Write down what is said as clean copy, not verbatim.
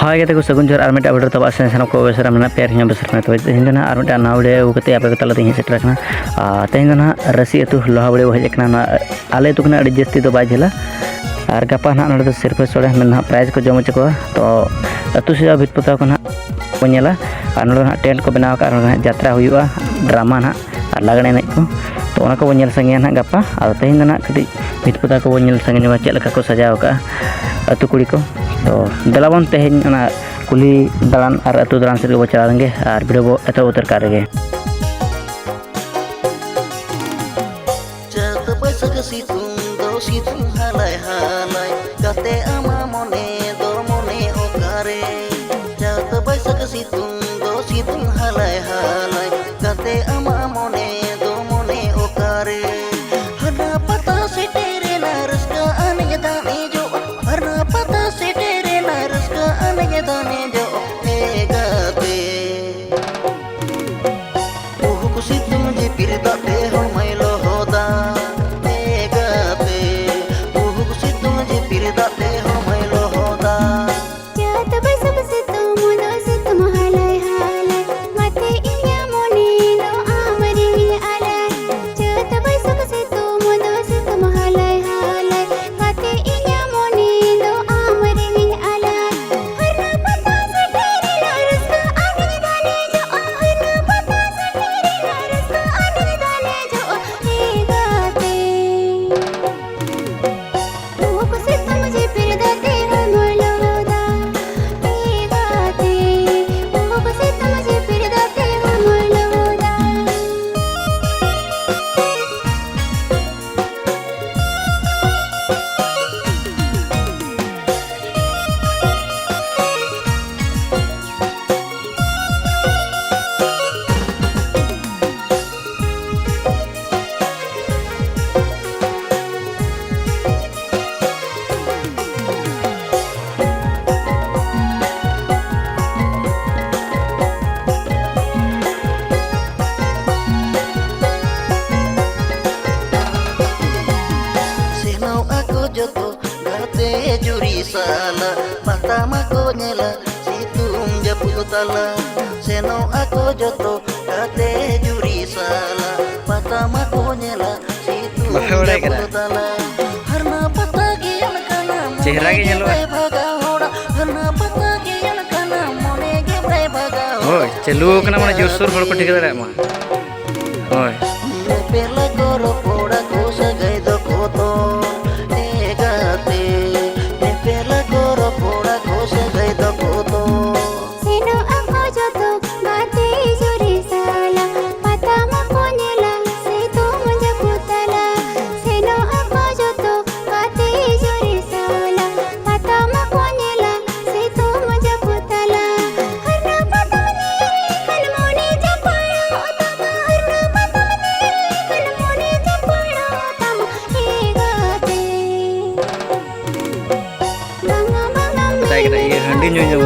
हाय कहते को सगुन जोर आरमेट अपडेट तब आसे सनम को बेसरा मना प्यार हिया बेसर में तो तेहन ना आरमेट नावडे उकते आपे तला तेहन सेटर कना तेहन ना रसी अतु लोहाबड़े हज कना आले तो कना अड़ी जस्ती तो बाजला और गपा ना नडे सिरफे सोड़े मेना प्राइज को जम चको तो अतु से भित पता को ना बनेला और नडे ना टेंट को बनाव का यात्रा हुआ ड्रामा ना और लागणे नई को तो ओना को बनेल संगे ना गपा और तेहन ना कटी भित पता को बनेल संगे मा चेल का को सजाव का अतु कुड़ी को तो दलाबन तेहन ना कुली दालान और अतु दालान से बो चलाएंगे और वीडियो बो एतो उतर करेंगे सितुं हालाय हालाय गाते आमा मने दो मने ओकारे जात बैसाख सितुं हालाय हालाय गाते आमा मने दो मने ओकारे हना पता से तेरे नारस का आने दाने जो हना पता से तेरे नारस का आने दाने जो हे गाते ओह कुछ तुम जे फिर दाते हो मैलो होदा joto gate juri sala patama ko nyela situng japutala seno ako joto gate juri sala patama ko nyela situng japutala harna patagi kana चेहरा के nyelo harna patagi kana mone ge brai baga होय चलू कना माने जोर सोर हड़ को ठीक दाड़ा मा होय पेला गोरो पोड़ा को सगै दो कोतो ये हंडी न्यू न्यू